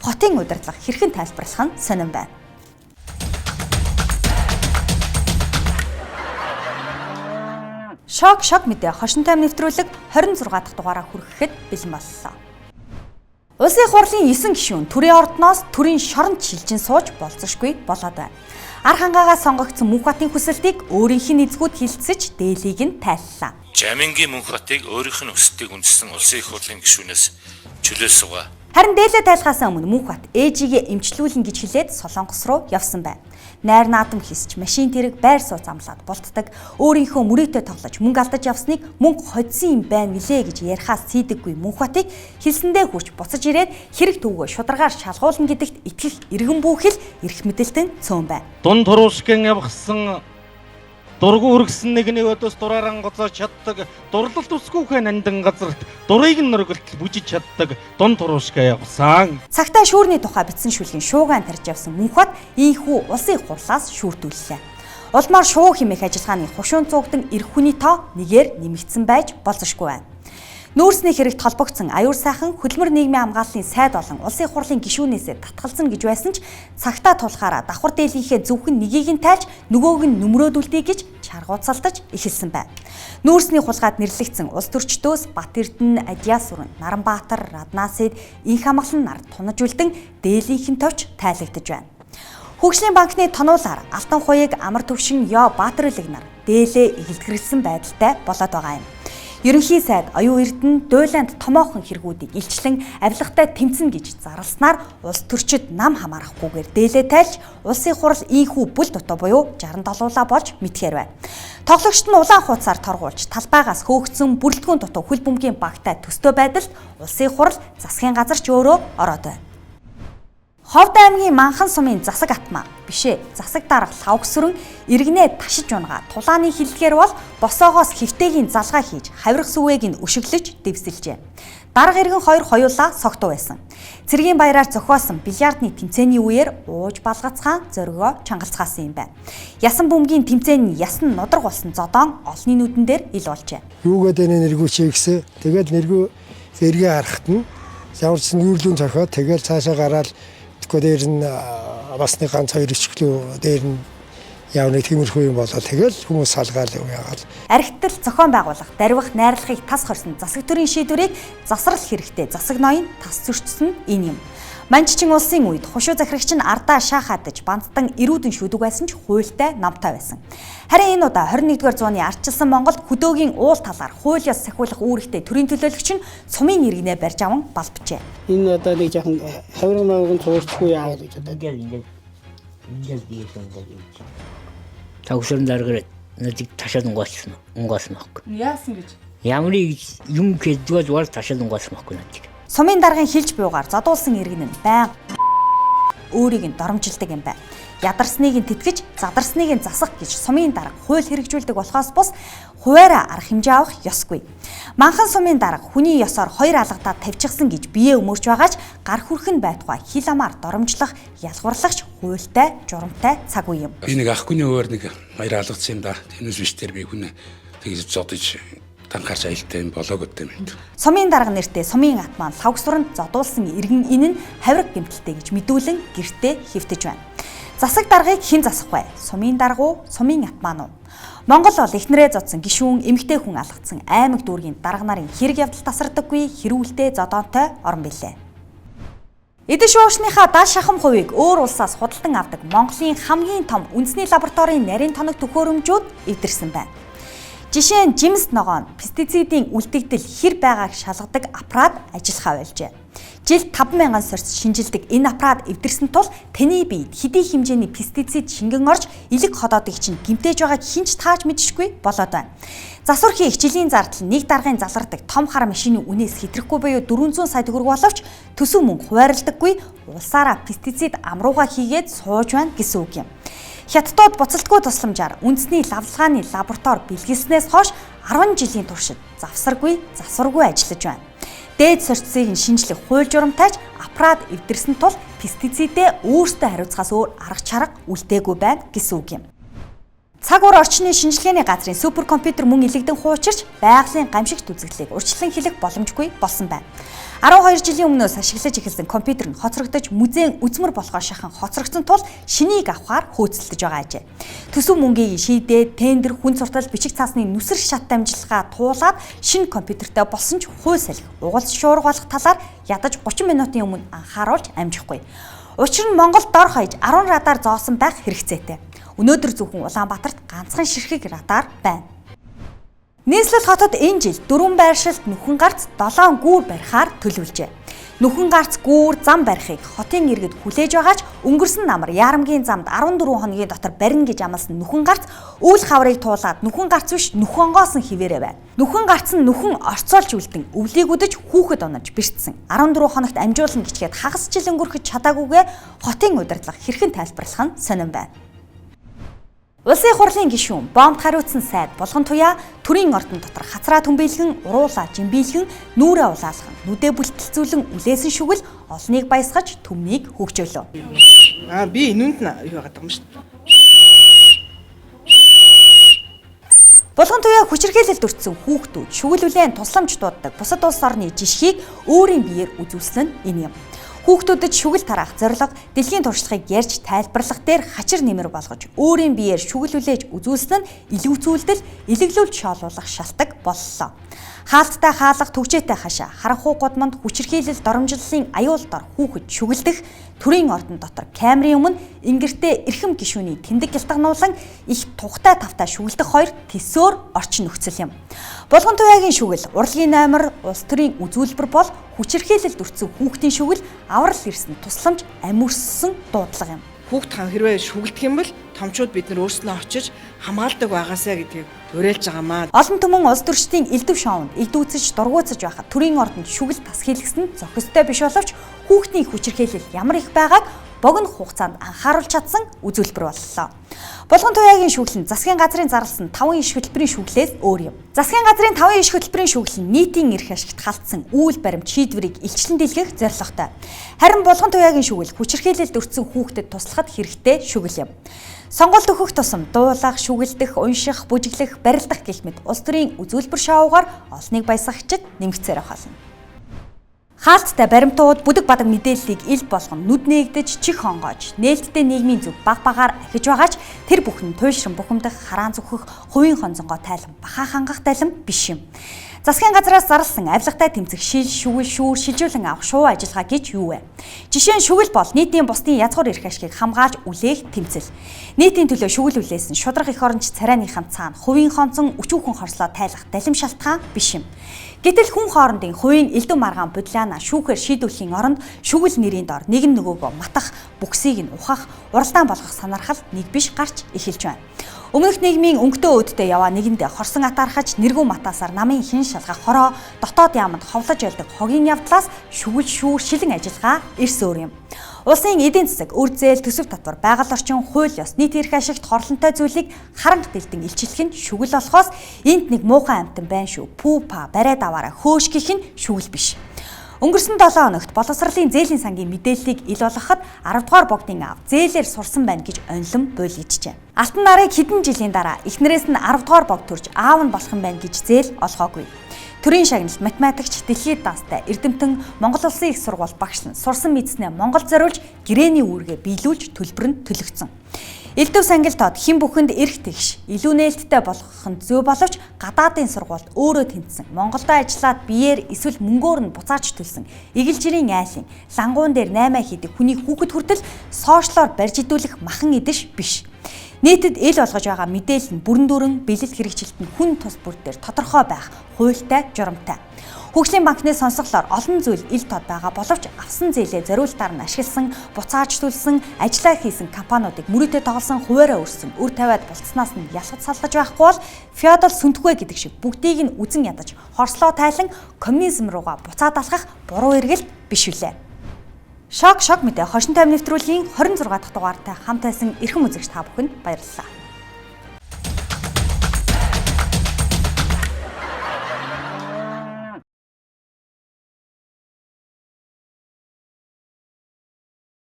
хотын удирдлага хэрхэн тайлбарлах нь сонирн байна. Шок мэдээ хошинтой нэвтрүүлэг 26 дахь дугаараа хүрэхэд бэлэн боллоо. Улсын их хурлын 9 гишүүн төрийн ордноос төрийн шоронд шилжин сууж болцсошгүй болоод байна. Ар хангаагаас сонгогдсон Мөнхбатын хүсэлтийг өөрийнх нь эзгүүд хилцэж дээлийг нь тайллаа. Жамингийн Мөнхбатыг өөрийнх нь өсөлтийг үндэслэн улсын их хурлын гишүүнээс чөлөө суугаа. Харин дээлээ тайлхаас өмнө Мөнхбат ээжигээ эмчлүүлэн гэж хэлээд Солонгос руу явсан байна. Найр наадам хийсч машин тэрэг байр сууц амлаад болтдаг, өөрийнхөө мөрөөдөө тоглож мөнгө алдаж явсныг мөнгө хоцсон юм байна билээ гэж ярихаас цэдэггүй Мөнхбатыг хэлсэндээ хүрч буцаж ирээд хэрэг төвгөө шударгаар шалгуулна гэдэгт итгэх иргэн бүхэл эрх мэдэлтэн цөөн байна. Дун туруушгин явахсан дургу үргэсэн нэгний өдөөс дурааран гоцоод чаддаг, дурлалт үсгүүхэн нандин газарт дурыг нь нөргөлт бүжиж чаддаг дун туруушгаа явсан. Цагтаа шүүрний тухай бичсэн шүлгийн шуугаан тарж явсан Мөнхбат ийхүү улсын их хурлаас шүүртүүллээ. Улмаар шуу хэмээх ажиллагааны хушуун цугдан эрх хүний тоо нэгээр нэмэгдсэн байж болзошгүй байна. Нүүрсний хэрэгт холбогдсон аюур сайхан хөдөлмөр нийгмийн хамгааллын сайд болон улсын их хурлын гишүүнээсээ татгалзсан гэж байсан ч цагтаа тулахаараа давхар дээлийнхээ зөвхөн нэгийг нь тайлж нөгөөг нь нүмрөөдүүлдэг гэж чаргууцалдаж эхэлсэн байна. Нүүрсний хулгайд нэрлэгдсэн улс төрчдөөс Бат Эрдэнэ, Адиасүрэн, Наранбаатар, Раднасид инх амгалан нар тунаж үлдэн дээлийнхэн товч тайлагдж байна. Хөгжлийн банкны тонуулаар Алтан хуяг, Амар төвшин, Ёо Баатар үлэг нар дээлээ эхэлтгэрлсэн байдалтай болоод байгаа юм. Ерөнхий сайд Оюун Эрдэнэ дуйланд томоохон хэрэгүүдийг илчлэн авилгатай тэмцэнэ гэж зарласнаар улс төрчид нам хамаарахгүйгээр дээлээ тайлж улсын хурал ийхүү бүл дутуу буюу 67-уулаа болж мэдхээр байна. Тоглогчд нь улаан хуудасаар торгуулж талбайгаас хөөгдсөн бүрэлдэхүүн дутуу хөл бөмбөгийн багтай төстэй байдалд улсын хурал засгийн газар ч өөрөө ороод байна. Ховд аймгийн Манхан сумын засаг атмаа бишээ засаг дарга лавгсүрэн иргэнээ ташиж унгаа тулааны хилдгээр бол босоогоос хөвтэйгийн залгаа хийж хавирх сүвээг нь өшөглөж дэвсэлжээ. Дарга иргэн хоёр хоёулаа согтуу байсан. Цэргийн баяраар зохиосон бильярдны тэмцээний үеэр ууж балгацхан зөргөө чангалцгаасан юм байна. Ясан бөмбөгийн тэмцээний ясан нодрог болсон зодоон олонний нүдэн дээр ил болжээ. Юугаад энэ нэргүүчээ гэсэн. Тэгээд нэргүү эргээ харахт нь явж нүүрлүүн зохиод тэгээд цаашаа гараад дээр нь басны ганц хоёр ичглүү дээр нь явна тиймэрхүү юм болоо тэгэл хүмүүс салгаал яваад. Архитектор зохион байгуулах, дарвих, найрлагыг тас хорсон засаг төрийн шийдвэрийг засрал хэрэгтэй засаг ноён тас зөрчсөн энэ юм. Манччин улсын үед хушуу захирагч нь ардаа шаахадж бандтан эрүүдэн шүдэг байсан ч хуультай намтай байсан. Харин энэ удаа 21-р зууны ардчилсан Монголд хөдөөгийн уул талаар хууль ёс сахиулах үүрэгтэй төрийн төлөөлөгч нь сумын иргэнээ барьж аван балбжээ. Энэ одоо нэг жоохон хавирга маягийн туурчгүй яагаад гэж одоо ингээд биесэн гэж. Тагшрын даргараа нэг ташаад унгаасан байхгүй. Яасан гэж? Ямар юм гэдгээс бол ташаад унгаасан байхгүй надад. Сумын даргын хилж буйгаар задуулсан иргэн нь байн өөрийг нь доромжилдаг юм байна. Ядарсныг нь тэтгэж, задарсныг нь засах гэж сумын дарга хууль хэрэгжүүлдэг болохоос бус хуваараа арга хэмжээ авах ёсгүй. Манхан сумын дарга хүний ёсоор хоёр алгадаа тавьчихсан гэж бие өмөрч байгаач гар хүрхэн байтугай хил амаар доромжлох, ялгуурлагч хуультай, журамтай цаг үе юм. Би нэг ахгүй нөөр нэг хоёр алгадсан юм да. Тэнэс биш тэр би хүн тэгж зодож танхаарч аялтай юм болоогод юм. Сумын дарга нэртэй сумын ат маань лавгсуранд зодуулсан иргэн энэ нь хавирга гэмтэлтэй гэж мэдүүлэн гэртээ хэвтэж байна. Засаг даргыг хэн засах вэ? Сумын дарга уу, сумын ат маань уу? Монгол бол эхнэрээ зодсон гишүүн, эмэгтэй хүн алгацсан аймаг дүүргийн дарга нарын хэрэг явдал тасардаггүй хэрүүлтэй зодоонтой орон билээ. Эдэн шуушныхаа дал шахам хувийг өөр улсаас худалдан авдаг Монголын хамгийн том үндэсний лабораторийн нарийн тоног төхөөрөмжүүд эвдэрсэн байна. Жишээ нь жимс ногоон пестицидийн үлдэгдэл хэр байгааг шалгадаг аппарат ажиллахаа байлжээ. Жилд 5,000 сорьц шинжилдэг энэ аппарат эвдэрсэн тул таны биед хэдий хэмжээний пестицид шингэн орж элэг ходоодыг чинь гэмтээж байгааг хинч тааж мэдчихгүй болоод байна. Засвархийн хичээлийн зардал нэг даргын залгардаг том хар машины үнээс хэтрэхгүй буюу 400 сая төгрөг боловч төсөв мөнгө хуваарлагдаггүй улсаараа пестицид амрууга хийгээд сууж байна гэсэн үг юм. Хятадууд буцалтгүй тусламжаар үндэсний лавлгааны лаборатори бэлгэлснээс хойш 10 жилийн туршид завсаргүй ажиллаж байна. Дээд сорьцыг нь шинжлэх хууль журамтайч аппарат эвдэрсэн тул пестицидээ өөртөө хариуцахаас өөр арга чарга үлдээгүй байна гэсэн үг юм. Цаг ур орчны шинжилгээний газрын суперкомпьютер мөн илэгдэн хуучирч байгалийн гамшигт үзэгдлийг урьдчилан хэлэх боломжгүй болсон байна. 12 жилийн өмнөөс ашиглаж эхэлсэн компьютер нь хоцрогдож музейн үзмэр болгоо шахан хоцрогдсон тул шинийг авахар хөөцөлдөж байгаа ажээ. Төсөв мөнгийг шийдээд тендер, хүн суртал, бичиг цаасны нүсэр шат дамжлагаа туулаад шинэ компьютертэй болсон ч хууль салхи, угалж шуурга болох талаар ядаж 30 минутын өмнө анхааруулж амжихгүй. Учир нь Монголд дор хаяж 10 радар зоосон байх хэрэгцээтэй. Өнөөдөр зөвхөн Улаанбаатарт ганцхан ширхэг радар байна. Нийслэл хотод энэ жил 4 байршилд нүхэн гарц 7 гүүр барихаар төлөвлөжээ. Нүхэн гарц гүүр зам барихыг хотын иргэд хүлээж байгаач өнгөрсөн намар Ярамгийн замд 14 хоногийн дотор барина гэж амласан нүхэн гарц үйл хаврыг туулаад нүхэн гарц биш нүхэн онгоосон хിവэрэ байна. Нүхэн гарц нь нүхэн орцоолж үлдэн өвлийг үдэж хүүхэд унаж бэртсэн. 14 хоногт амжуулна гэчгээд хагас жил өнгөрөхөж чадаагүйгээ хотын удирдлага хэрхэн тайлбарлах нь сонирн байна. Улсын хурлын гишүүн бомбд хариуцсан сайд Булган туяа төрийн ордон дотор хацраа түмбийлгэн, уруулаа жимбийлгэн, нүрээ улаалган, нүдэ бүлтэлцүүлэн үлээсэн шүгэл олныг баясгаж төмнийг хөгжөөлөө. Би энүүнд нь юу яагаад юм шүү дээ. Булган туяа хүчирхийлэлд өртсөн хүүхдүүд шүгэл үлээн тусламж дууддаг бусад улс орны жишгийг өөрийн биеэр үзүүлсэн нь энэ юм. Хүүхдүүдэд шүгэл тараах зорилго дэлхийн туршлагыг ярьж тайлбарлах дээр хачир нэмэр болгож өөрийн биеэр шүгэл үлээж үзүүлсэн нь илүүцүүлдэл, илэглүүлж шоолуулах шалтгаан боллоо. Хаалттай хаалга төгжээтэй хашаа харанхуй гудманд хүчирхийлэл доромжллын аюул дор хүүхэд шүгэлдэх төрийн ордон дотор камерын өмнө ингэртээ эрхэм гишүүний тэмдэг гялтгануулан их тухтай тавтай шүгэлдэх хоёр тэсөөр орчин нөхцөл юм. Булган туяагийн шүгэл, урлагийн номер, улс төрийн үзүүлбэр бол хүчирхийлэлд өртсөн хүүхдийн шүгэл, аврал ирсэн тусламж амиурссан дуудлага юм. Хүүхд хаан хэрвээ шүгэлдэх юм бол томчууд бид нар өөрснөө очиж хамгаалдаг байгаасаа гэдгийг уриалж байгаамаа. Олон түмэн улс төрчдийн элдв шоунд элдвүүцэж дургуутсаж байхад төрийн ордонд шүгэл тас хийлгэсэн нь зохистой биш боловч хүүхдийн хүчирхийлэл ямар их байгааг богино хугацаанд анхааруулж чадсан үзүүлбэр боллоо. Булган туяагийн шүглэл нь засгийн газрын зарласан 5 иш хөтөлбөрийн шүглээс өөр юм. Засгийн газрын 5 иш хөтөлбөрийн шүглэл нь нийтийн эрх ашигт халтсан үйл баримт шийдвэрийг илчлэн дэлгэх зорилготой. Харин булган туяагийн шүглэл хүчирхийлэлд өртсөн хүүхдэд туслахад хэрэгтэй шүглэл юм. Сонголт өгөх тусам дуулах, шүгэлдэх, унших, бүжиглэх, барилдах гэх мэт улс төрийн үзүүлбэр шоугаар олныг баясгахчид нэмэгцээр авахлаа. Хаалттай баримтууд бүдэг бадаг мэдээллийг ил болгон нүд нээгдэж, чих хонгоож, нээлттэй нийгмийн зүг баг багаар ахиж байгаач тэр бүхэн туйшран бухимдах, хараан зүхэх, хувийн хонзонгоо тайлан бахаа хангах тайлан биш юм. Засгийн газраас зарласан авилгатай тэмцэх шил, шүгэл, шүүр, шилжүүлэн авах шуу ажиллагаа гэж юу вэ? Жишээ нь шүгэл бол нийтийн бусдын язгуур эрх ашигыг хамгаалж үлээх тэмцэл. Нийтийн төлөө шүгэл үлээсэн шудраг эх оронч царайныхан цаана хувийн хонцон өчүүхэн хорслоо тайлах далим шалтгаан биш юм. Гэтэл хүн хоорондын хувийн элдв маргаан бодлоона шүүхээр шийдвэрлэхийн оронд шүгэл нэрийн дор нэг нь нөгөөгөө матах, бүксийг нь ухах, уралдаан болгох санаархал нэг биш гарч эхэлж байна. Өмнөх нийгмийн өнгөтэй өөдтэй яваа нэгэндээ хорсон атаархаж нэргүү матаасаар намын хин шалгах хороо дотоод яамд ховлож байлдаг хогийн явдлаас шүгэл шүүр шилэн ажиллагаа эрс өөр юм. Улсын эдийн засаг, үр зээл, төсөв татвар, байгаль орчин, хууль ёс, нийт эрх ашигт хорлонтой зүйлийг харанх дэлдэн илчлэх нь шүгэл болохоос энд нэг муухай амтан байна шүү. Пүүпа, бариад аваараа хөөш гэх нь шүгэл биш. Өнгөрсөн 7 хоногт боловсролын зээлийн сангийн мэдээллийг ил болгоход 10 дугаар богдын аав зээлээр сурсан байна гэж онлон буйлгижжээ. Алтан нарыг хэдэн жилийн дараа эхнэрээс нь 10 дугаар богд төрж аав нь болох юм байна гэж зээл олгоогүй. Төрийн шагналт математикч дэлхийд даастай Эрдэмтэн Монгол Улсын их сургууль багшлан сурсан мэдснээ Монгол зориулж гэрээний үүргээ биелүүлж төлбөр нь төлөгдсөн. Элдв сангилтод хэн бүхэнд эрх тэгш илүү нээлттэй болгох нь зөв боловч гадаадын сургуульд өөрөө тэнцсэн Монголдо ажиллаад биеэр эсвэл мөнгөөр нь буцааж төлсөн эгэл жирийн айлын лангуун дээр 8 хийдэг хүний хүүхэд хүртэл сошиалоор барьж идүүлэх махан идэж биш. Нийтэд ил болгож байгаа мэдээлэл нь бүрэн дүүрэн бэлэл хэрэгжилт нь хүн тус бүр дээр тодорхой байх, хуультай, журамтай. Хөгжлийн банкны сонсголоор олон зүйл ил тод байгаа боловч авсан зээлээ зориултаар нь ашигласан, буцааж төлсөн, ажиллаа хийсэн компаниудыг мөрөөдөө тоглосон, хуваараа өрсөн, үр тавиад болцснаас нь ялгаж салгаж байхгүй бол феодал сүнтгвэ гэдэг шиг бүгдийг нь үзен ядаж, хорслоо тайлан коммунизм руугаа буцаад алхах буруу эргэлт биш үлээ. Шок мэдээ хошин тайм нэвтрүүлгийн 26 дахь дугаартай хамт байсан эрхэм үзэгч та бүхэнд баярлалаа.